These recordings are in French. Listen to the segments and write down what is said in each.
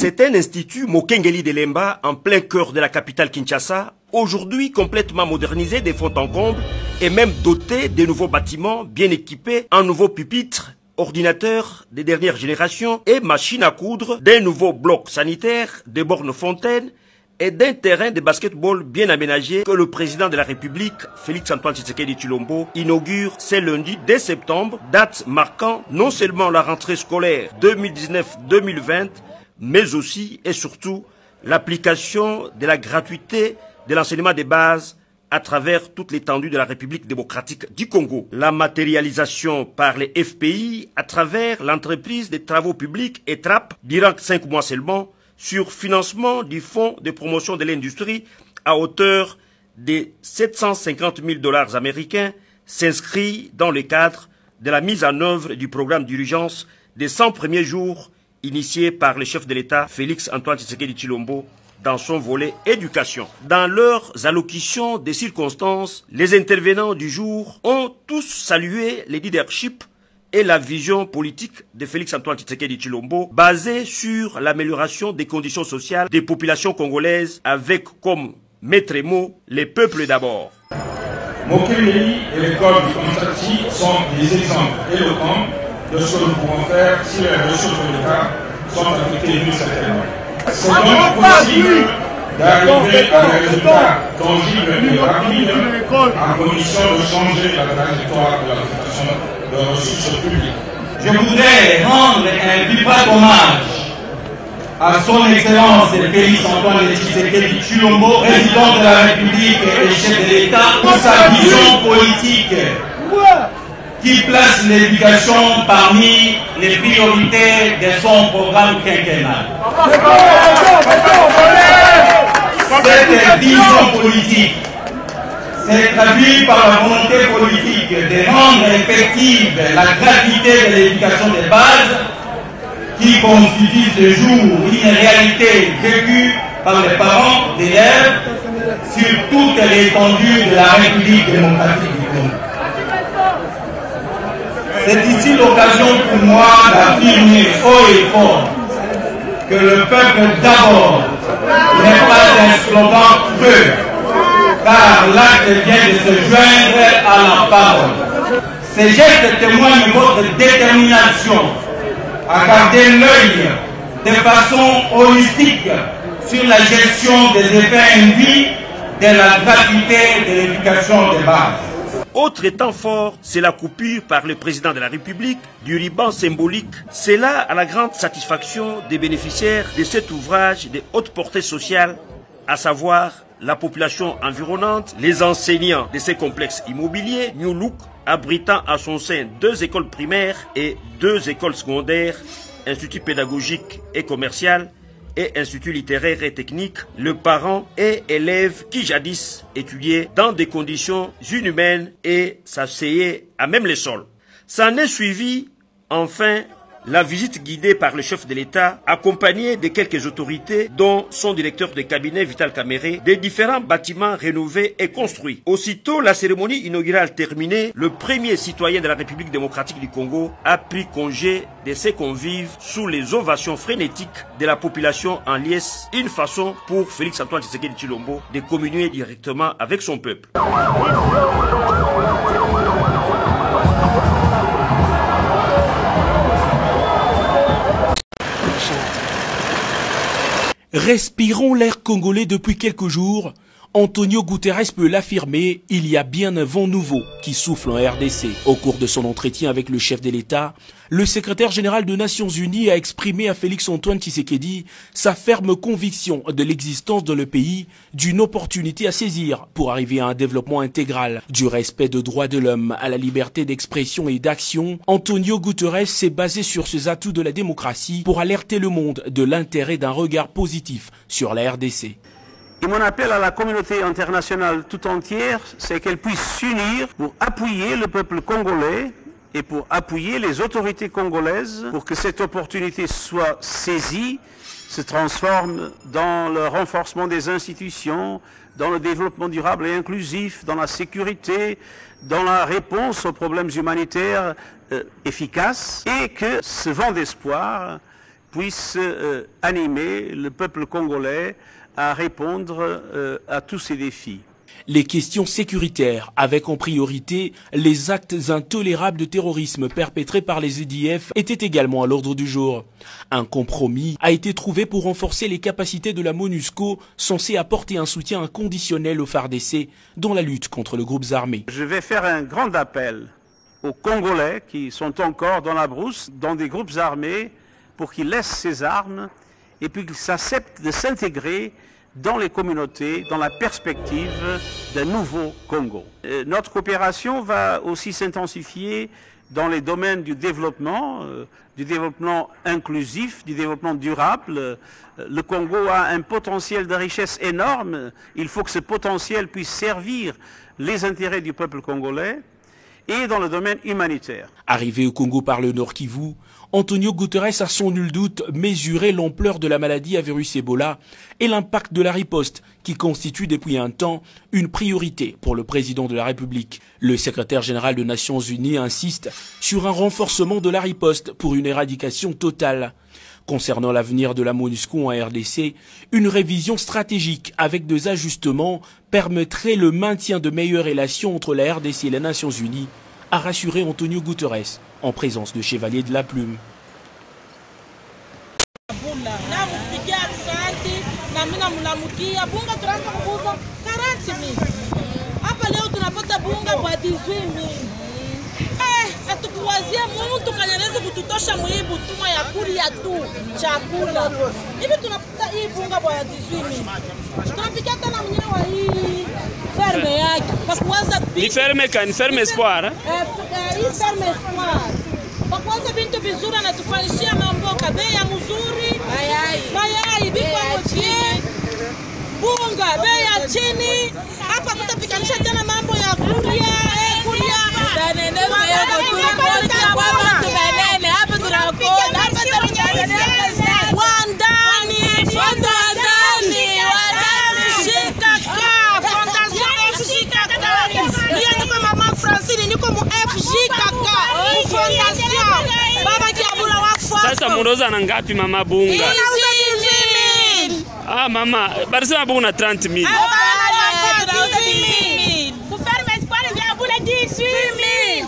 C'est un institut Mokengeli de Lemba en plein cœur de la capitale Kinshasa, aujourd'hui complètement modernisé des fonds en comble et même doté de nouveaux bâtiments bien équipés en nouveaux pupitres, ordinateurs des dernières générations et machines à coudre, d'un nouveau bloc sanitaire, des bornes fontaines et d'un terrain de basketball bien aménagé que le président de la République, Félix-Antoine Tshisekedi Tshilombo, inaugure ce lundi 2 septembre, date marquant non seulement la rentrée scolaire 2019-2020, mais aussi et surtout l'application de la gratuité de l'enseignement des bases à travers toute l'étendue de la République démocratique du Congo. La matérialisation par les FPI à travers l'entreprise des travaux publics ETRAP, durant 5 mois seulement, sur financement du Fonds de promotion de l'industrie à hauteur de 750 000 $ américains, s'inscrit dans le cadre de la mise en œuvre du programme d'urgence des 100 premiers jours initié par le chef de l'État, Félix-Antoine Tshisekedi Tshilombo, dans son volet éducation. Dans leurs allocutions des circonstances, les intervenants du jour ont tous salué le leadership et la vision politique de Félix-Antoine Tshisekedi Tshilombo, basée sur l'amélioration des conditions sociales des populations congolaises, avec comme maître mot les peuples d'abord. Mokengeli et l'école du Konstati sont des exemples éloquents de ce que nous pouvons faire si les ressources de l'État sont affectées d'une certaine manière. C'est donc possible d'arriver à des résultats tangibles et rapides en condition de changer la trajectoire de l'affectation de ressources publiques. Je voudrais rendre un vibrant hommage à son Excellence Félix-Antoine Tshisekedi Tshilombo, président de la République et chef de l'État, pour sa vision politique qui place l'éducation parmi les priorités de son programme quinquennal. Cette vision politique s'est traduite par la volonté politique de rendre effective la gratuité de l'éducation des bases qui constitue ce jour une réalité vécue par les parents d'élèves sur toute l'étendue de la République démocratique du Congo. C'est ici l'occasion pour moi d'affirmer haut et fort que le peuple d'abord n'est pas un slogan creux, car l'acte vient de se joindre à la parole. Ces gestes témoignent votre détermination à garder l'œil de façon holistique sur la gestion des effets induits de la gratuité de l'éducation des bases. Autre temps fort, c'est la coupure par le président de la République du ruban symbolique. C'est là à la grande satisfaction des bénéficiaires de cet ouvrage de haute portée sociale, à savoir la population environnante, les enseignants de ces complexes immobiliers, New Look, abritant à son sein 2 écoles primaires et 2 écoles secondaires, institut pédagogique et commercial, et institut littéraire et technique, le parent et élève qui jadis étudiaient dans des conditions inhumaines et s'asseyaient à même les sols. S'en est suivi, enfin, la visite guidée par le chef de l'État, accompagné de quelques autorités, dont son directeur de cabinet Vital Kamerhe, des différents bâtiments rénovés et construits. Aussitôt la cérémonie inaugurale terminée, le premier citoyen de la République démocratique du Congo a pris congé de ses convives sous les ovations frénétiques de la population en liesse, une façon pour Félix-Antoine Tshisekedi Tshilombo de communier directement avec son peuple. Respirons l'air congolais depuis quelques jours. Antonio Guterres peut l'affirmer, il y a bien un vent nouveau qui souffle en RDC. Au cours de son entretien avec le chef de l'État, le secrétaire général des Nations Unies a exprimé à Félix-Antoine Tshisekedi sa ferme conviction de l'existence dans le pays d'une opportunité à saisir pour arriver à un développement intégral. Du respect des droits de l'homme à la liberté d'expression et d'action, Antonio Guterres s'est basé sur ces atouts de la démocratie pour alerter le monde de l'intérêt d'un regard positif sur la RDC. Et mon appel à la communauté internationale tout entière, c'est qu'elle puisse s'unir pour appuyer le peuple congolais et pour appuyer les autorités congolaises pour que cette opportunité soit saisie, se transforme dans le renforcement des institutions, dans le développement durable et inclusif, dans la sécurité, dans la réponse aux problèmes humanitaires efficaces, et que ce vent d'espoir puisse animer le peuple congolais à répondre à tous ces défis. Les questions sécuritaires, avec en priorité les actes intolérables de terrorisme perpétrés par les EDF, étaient également à l'ordre du jour. Un compromis a été trouvé pour renforcer les capacités de la MONUSCO, censée apporter un soutien inconditionnel aux FARDC dans la lutte contre les groupes armés. Je vais faire un grand appel aux Congolais qui sont encore dans la brousse, dans des groupes armés, pour qu'ils laissent ces armes et puis qu'ils acceptent de s'intégrer dans les communautés, dans la perspective d'un nouveau Congo. Notre coopération va aussi s'intensifier dans les domaines du développement inclusif, du développement durable. Le Congo a un potentiel de richesse énorme. Il faut que ce potentiel puisse servir les intérêts du peuple congolais et dans le domaine humanitaire. Arrivé au Congo par le Nord Kivu, Antonio Guterres a sans nul doute mesuré l'ampleur de la maladie à virus Ebola et l'impact de la riposte qui constitue depuis un temps une priorité pour le président de la République. Le secrétaire général des Nations Unies insiste sur un renforcement de la riposte pour une éradication totale. Concernant l'avenir de la MONUSCO en RDC, une révision stratégique avec des ajustements permettrait le maintien de meilleures relations entre la RDC et les Nations Unies, a rassuré Antonio Guterres en présence de Chevalier de la Plume. Hatukuwazia mtu kanyarezi kututosha muibu tuma ya kuria tu chakula. Hivi tunapata hii bunga bwa 18,000. Tunapika hata na mnyewa hii ferme yake. Kwa kuanza ni ferme kani ferme espoir. Hii ferme espoir. Kwa kuanza bintu vizuri anatufanyishia mamboka bei ya mzuri. Mayai bikwa mochie. Bunga bei ya chini. Hapa tutapikanisha tena mambo ya kuria. Sasa muroza na ngapi mama bunga? Ah mama, barisema bunga na 30,000. Kuferme espoir vya bula 18,000.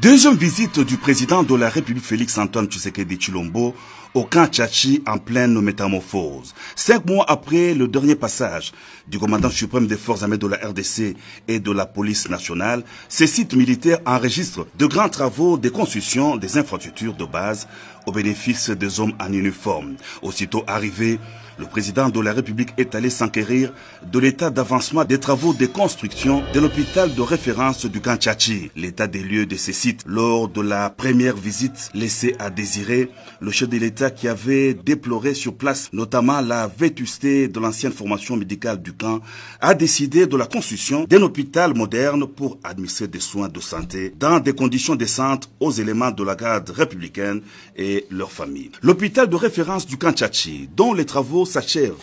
Deuxième visite du président de la République Félix-Antoine Tshisekedi Tshilombo au camp Tchatchi en pleine métamorphose. 5 mois après le dernier passage du commandant suprême des forces armées de la RDC et de la police nationale, ces sites militaires enregistrent de grands travaux de construction des infrastructures de base au bénéfice des hommes en uniforme. Aussitôt arrivé, le président de la République est allé s'enquérir de l'état d'avancement des travaux de construction de l'hôpital de référence du camp Tchatchi. L'état des lieux de ces sites lors de la première visite laissée à désirer, le chef de l'État qui avait déploré sur place notamment la vétusté de l'ancienne formation médicale du camp a décidé de la construction d'un hôpital moderne pour administrer des soins de santé dans des conditions décentes aux éléments de la garde républicaine et leurs familles. L'hôpital de référence du camp Tchatchi, dont les travaux s'achèvent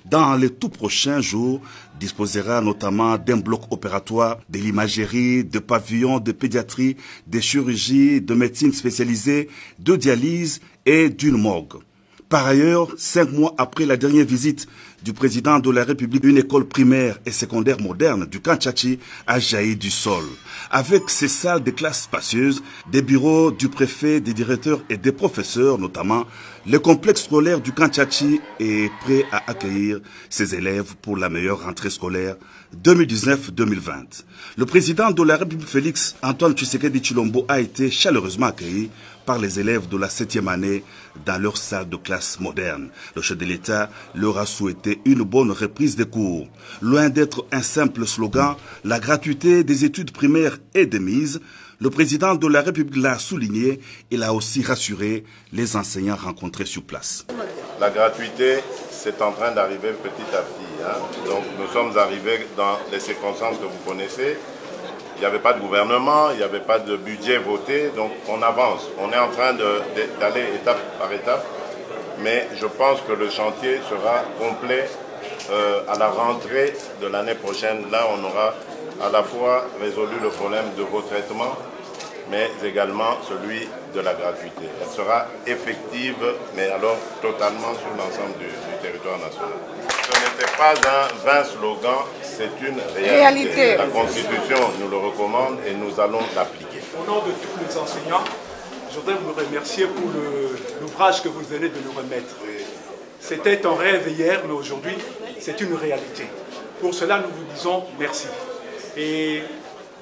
dans les tout prochains jours, disposera notamment d'un bloc opératoire, de l'imagerie, de pavillons de pédiatrie, de chirurgie, de médecine spécialisée, de dialyse et d'une morgue. Par ailleurs, 5 mois après la dernière visite du président de la République, une école primaire et secondaire moderne du camp Tchatchi a jailli du sol. Avec ses salles de classe spacieuses, des bureaux du préfet, des directeurs et des professeurs notamment, le complexe scolaire du camp Tchatchi est prêt à accueillir ses élèves pour la meilleure rentrée scolaire 2019-2020. Le président de la République Félix Antoine Tshisekedi Tshilombo a été chaleureusement accueilli par les élèves de la 7e année dans leur salle de classe moderne. Le chef de l'État leur a souhaité une bonne reprise des cours. Loin d'être un simple slogan, la gratuité des études primaires est de mise. Le président de la République l'a souligné. Il a aussi rassuré les enseignants rencontrés sur place. La gratuité, c'est en train d'arriver petit à petit. Donc nous sommes arrivés dans les circonstances que vous connaissez. Il n'y avait pas de gouvernement, il n'y avait pas de budget voté, donc on avance. On est en train d'aller étape par étape, mais je pense que le chantier sera complet à la rentrée de l'année prochaine, là on aura à la fois résolu le problème de vos traitements, mais également celui de la gratuité. Elle sera effective, mais alors totalement sur l'ensemble du territoire national. Ce n'était pas un vain slogan, c'est une réalité. La Constitution nous le recommande et nous allons l'appliquer. Au nom de tous les enseignants, je voudrais vous remercier pour l'ouvrage que vous venez de nous remettre. C'était un rêve hier, mais aujourd'hui, c'est une réalité. Pour cela, nous vous disons merci. Et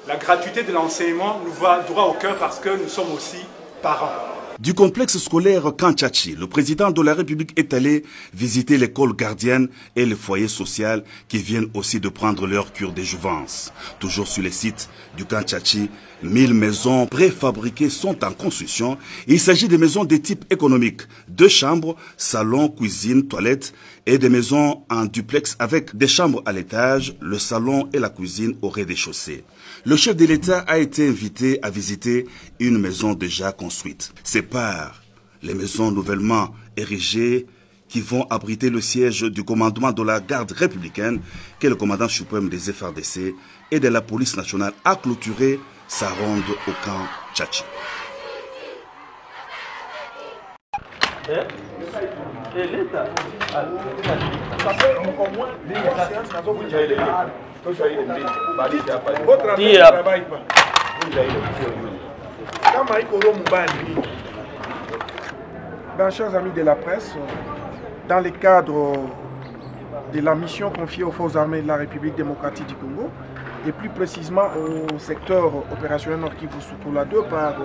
la gratuité de l'enseignement nous va droit au cœur parce que nous sommes aussi parents. Du complexe scolaire Kantchachi, le président de la République est allé visiter l'école gardienne et le foyer social qui viennent aussi de prendre leur cure de jouvence. Toujours sur les sites du Kantchachi, 1000 maisons préfabriquées sont en construction. Il s'agit de maisons de type économique, 2 chambres, salon, cuisine, toilette et des maisons en duplex avec des chambres à l'étage, le salon et la cuisine au rez-de-chaussée. Le chef de l'État a été invité à visiter une maison déjà construite. C'est par les maisons nouvellement érigées qui vont abriter le siège du commandement de la garde républicaine que le commandant suprême des FRDC et de la police nationale a clôturé sa ronde au camp Tchachi. Votre ne travaille pas. Ben, chers amis de la presse, dans le cadre de la mission confiée aux forces armées de la République démocratique du Congo, et plus précisément au secteur opérationnel Nord-Kivu Soukula 2 par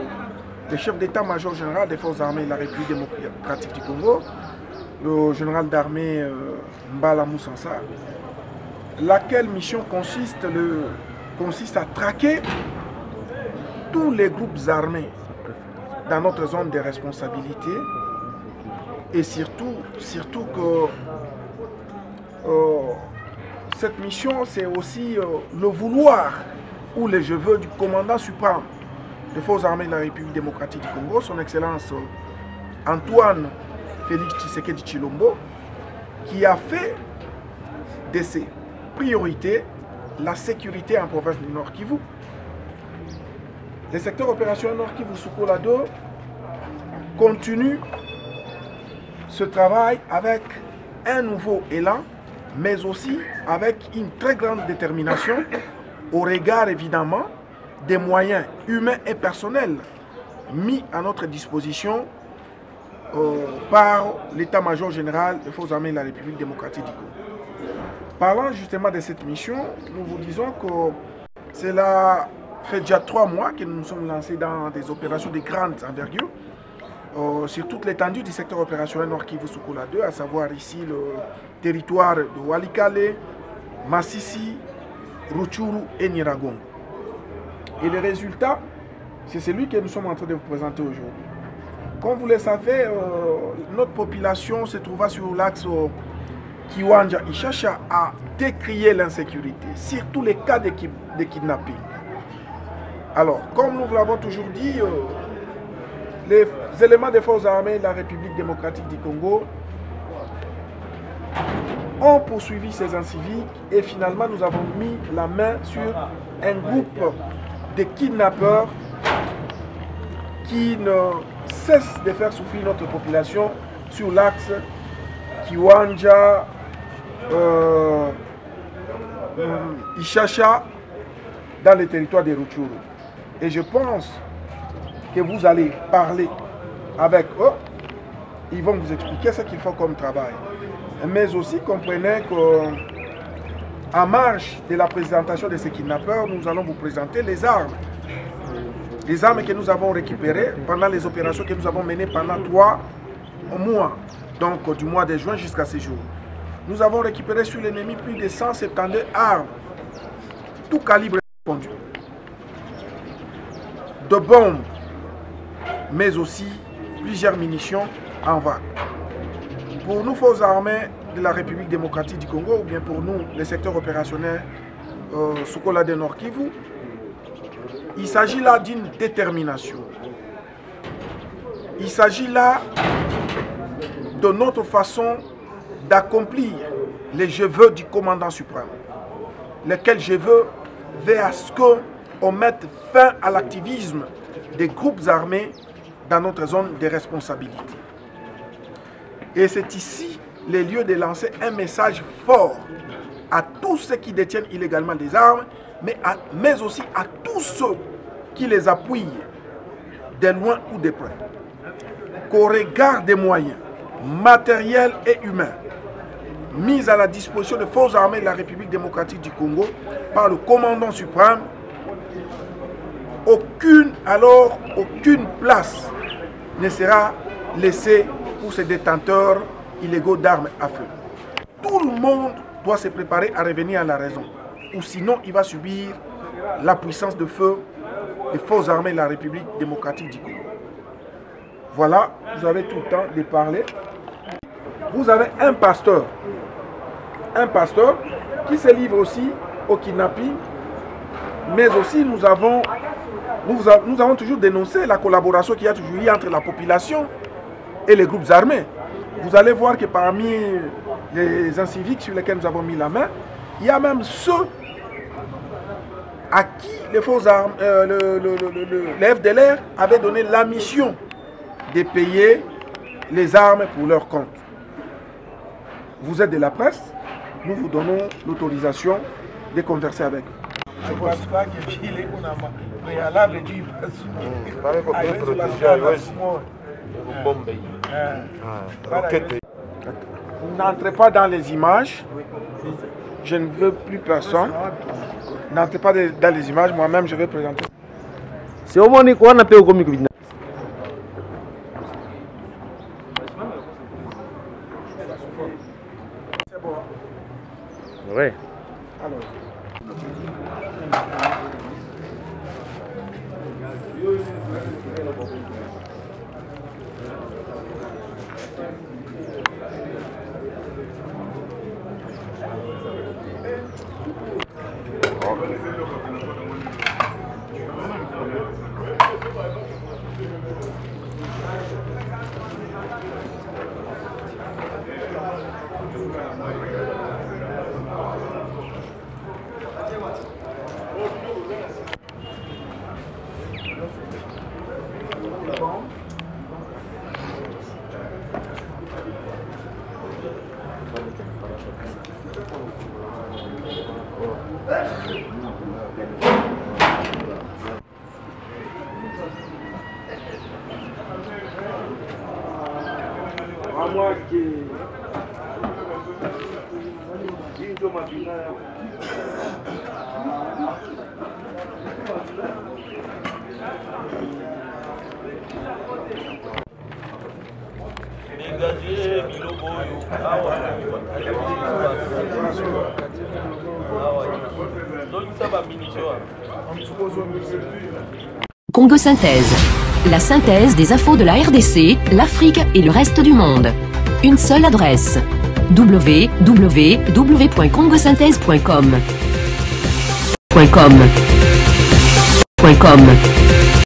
le chef d'état-major général des forces armées de la République démocratique du Congo, le général d'armée Mbala Moussansa, laquelle mission consiste à traquer tous les groupes armés dans notre zone de responsabilité et surtout que cette mission c'est aussi le vouloir ou le je veux du commandant suprême des forces armées de la République démocratique du Congo, son excellence Antoine Félix Tshisekedi Tshilombo, qui a fait de ses priorités la sécurité en province du Nord Kivu. Le secteur opérationnel Nord Kivu Soukula 2 continue ce travail avec un nouveau élan, mais aussi avec une très grande détermination au regard évidemment des moyens humains et personnels mis à notre disposition par l'état-major général des forces armées de la République démocratique du Congo. Parlant justement de cette mission, nous vous disons que cela fait déjà 3 mois que nous nous sommes lancés dans des opérations de grande envergure sur toute l'étendue du secteur opérationnel Nord Kivu Soukula 2, à savoir ici le territoire de Walikale, Massissi, Rutshuru et Nyiragongo. Et le résultat, c'est celui que nous sommes en train de vous présenter aujourd'hui. Comme vous le savez, notre population se trouva sur l'axe Kiwanja-Ishasha à décrier l'insécurité, surtout les cas de kidnapping. Alors, comme nous l'avons toujours dit, les éléments des forces armées de la République démocratique du Congo ont poursuivi ces inciviques et finalement nous avons mis la main sur un groupe de kidnappeurs qui ne cessent de faire souffrir notre population sur l'axe Kiwanja, Ishasha, dans le territoire de Rutshuru. Et je pense que vous allez parler avec eux, ils vont vous expliquer ce qu'il faut comme travail. Mais aussi comprenez qu'en marge de la présentation de ces kidnappeurs, nous allons vous présenter les armes. Les armes que nous avons récupérées pendant les opérations que nous avons menées pendant 3 mois, donc du mois de juin jusqu'à ce jour. Nous avons récupéré sur l'ennemi plus de 172 armes, tout calibre confondu, de bombes, mais aussi plusieurs munitions en vague. Pour nous, forces armées de la République démocratique du Congo, ou bien pour nous, les secteurs opérationnels Soukula de Nord Kivu, il s'agit là d'une détermination. Il s'agit là de notre façon d'accomplir les je veux du commandant suprême, lesquels je veux veillent à ce qu'on mette fin à l'activisme des groupes armés dans notre zone de responsabilité. Et c'est ici les lieux de lancer un message fort à tous ceux qui détiennent illégalement des armes, mais aussi à tous ceux qui les appuient de loin ou de près. Qu'au regard des moyens matériels et humains mis à la disposition des forces armées de la République démocratique du Congo par le commandant suprême, aucune place ne sera laissée pour ces détenteurs illégaux d'armes à feu. Tout le monde doit se préparer à revenir à la raison, ou sinon il va subir la puissance de feu des forces armées de la République démocratique du Congo. Voilà, vous avez tout le temps de parler. Vous avez un pasteur qui se livre aussi au kidnapping, mais aussi nous avons toujours dénoncé la collaboration qu'il y a toujours eu entre la population et les groupes armés. Vous allez voir que parmi les inciviques sur lesquels nous avons mis la main, il y a même ceux à qui les forces armées, les FDLR avaient donné la mission de payer les armes pour leur compte. Vous êtes de la presse, nous vous donnons l'autorisation de converser avec eux. Je ne pense pas que Chile est un préalable du N'entrez pas dans les images. Je ne veux plus personne. N'entrez pas dans les images. Moi-même, je vais présenter. C'est au moins quoi on appelle au comique. C'est bon. Oui. Alors. Congo Synthèse. La synthèse des infos de la RDC, l'Afrique et le reste du monde. Une seule adresse. www.congosynthèse.com.